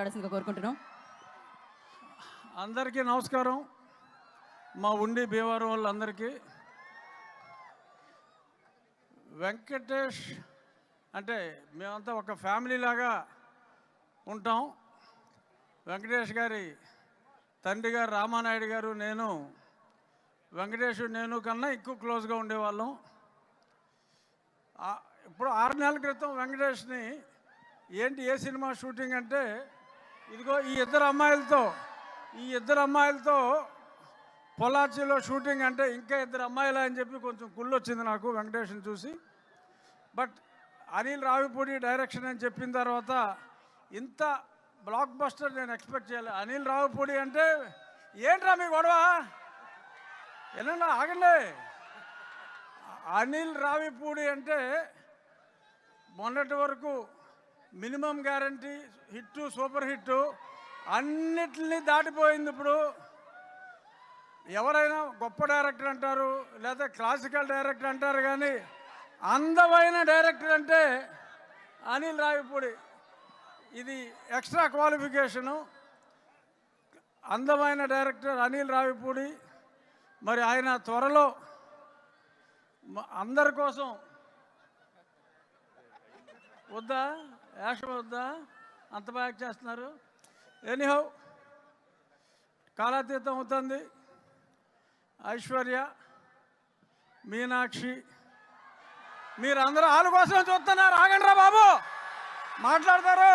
కోరుకుంటున్నాం. అందరికీ నమస్కారం. మా ఉండి భీమవరం వాళ్ళందరికీ వెంకటేష్ అంటే మేమంతా ఒక ఫ్యామిలీ లాగా ఉంటాం. వెంకటేష్ గారి తండ్రి గారు రామానాయుడు గారు నేను నేను కన్నా ఎక్కువ క్లోజ్గా ఉండేవాళ్ళం. ఇప్పుడు 6 నెలల క్రితం వెంకటేష్ని ఏంటి ఏ సినిమా షూటింగ్ అంటే ఇదిగో ఈ ఇద్దరు అమ్మాయిలతో పొలాచిలో షూటింగ్ అంటే ఇంకా ఇద్దరు అమ్మాయిలా అని చెప్పి కొంచెం కుళ్ళు వచ్చింది నాకు వెంకటేష్ని చూసి. బట్ అనిల్ రావిపూడి డైరెక్షన్ అని చెప్పిన తర్వాత ఇంత బ్లాక్ బస్టర్ నేను ఎక్స్పెక్ట్ చేయలేదు. అనిల్ రావిపూడి అంటే ఏంట్రా మీ గొడవ, ఏమన్నా ఆగండి. అనిల్ రావిపూడి అంటే మొన్నటి వరకు minimum guarantee hit super hit అన్నిటిని దాటిపోయింది. ఇప్పుడు ఎవరైనా గొప్ప డైరెక్టర్ అంటారు లేదా క్లాసికల్ డైరెక్టర్ అంటారు, కానీ అందమైన డైరెక్టర్ అంటే అనిల్ రావిపూడి. ఇది ఎక్స్ట్రా క్వాలిఫికేషను. అందమైన డైరెక్టర్ అనిల్ రావిపూడి. మరి ఆయన త్వరలో అందరి కోసం వద్దా యాక్షన్ వద్దా అంత బాగా చేస్తున్నారు. ఎనీహౌ కాలాతీతం అవుతుంది. ఐశ్వర్య, మీనాక్షి మీరందరూ వాళ్ళ కోసం చూస్తున్నారు. ఆగండి రా బాబు, మాట్లాడతారు.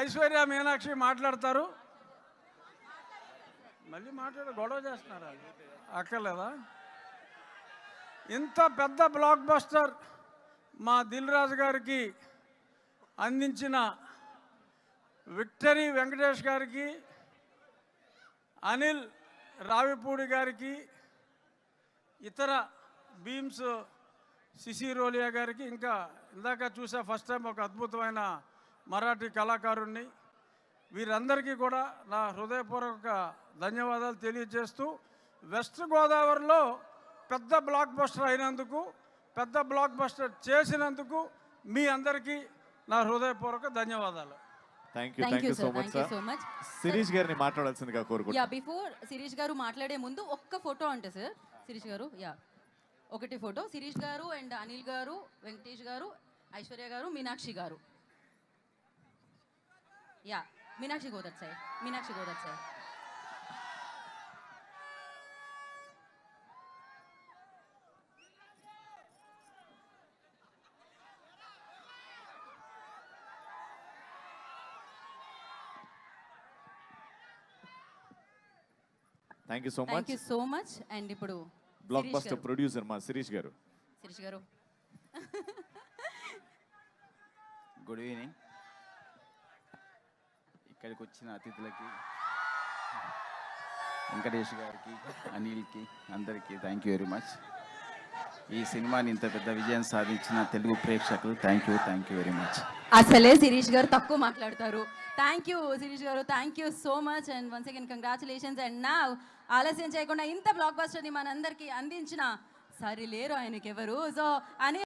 ఐశ్వర్య మీనాక్షి మాట్లాడతారు. మళ్ళీ గొడవ చేస్తున్నారా? అక్కర్లేదా? ఇంత పెద్ద బ్లాక్ బస్టర్ మా దిల్ రాజు గారికి అందించిన విక్టరీ వెంకటేష్ గారికి, అనిల్ రావిపూడి గారికి, ఇతర భీమ్స్ సిసిరోలియా గారికి, ఇంకా ఇందాక చూసా ఫస్ట్ టైం ఒక అద్భుతమైన మరాఠీ కళాకారుణ్ణి, వీరందరికీ కూడా నా హృదయపూర్వక ధన్యవాదాలు తెలియజేస్తూ వెస్ట్ గోదావరిలో పెద్ద బ్లాక్ బస్టర్ అయినందుకు, పెద్ద బ్లాక్ బస్టర్ చేసినందుకు మీ అందరికీ నా హృదయపూర్వక ధన్యవాదాలు. Thank you so much. Shirish గారిని మాట్లాడాల్సిందిగా కోరుకుంటున్నాను. బిఫోర్ శిరీష్ గారు మాట్లాడే ముందు ఒక్క ఫోటో అంటే సార్ శిరీష్ గారు ఒకటి ఫోటో శిరీష్ గారు అండ్ అనిల్ గారు, వెంకటేష్ గారు, ఐశ్వర్య గారు, మీనాక్షి గారు. Meenakshi go that side. Thank you so much. And ఇప్పుడు బ్లాక్ బస్టర్ ప్రొడ్యూసర్ మా శిరీష్ గారు. Good evening. ఇక్కడికి వచ్చిన అతిథులకి, వెంకటేష్ గారికి, అనిల్కి, అందరికీ థ్యాంక్ యూ వెరీ మచ్. ఈ సినిమాని ఇంత పెద్ద విజయం సాధించిన తెలుగు ప్రేక్షకులు థ్యాంక్ యూ వెరీ మచ్. అసలే శిరీష్ గారు తక్కువ మాట్లాడతారు. థ్యాంక్ యూ శిరీష్ గారు, thank you so much. And once again congratulations. And నా ఆలస్యం చేయకుండా ఇంత బ్లాక్ బస్టర్ని మనందరికీ అందించిన సరిలేరు ఆయనకి ఎవరు. సో అని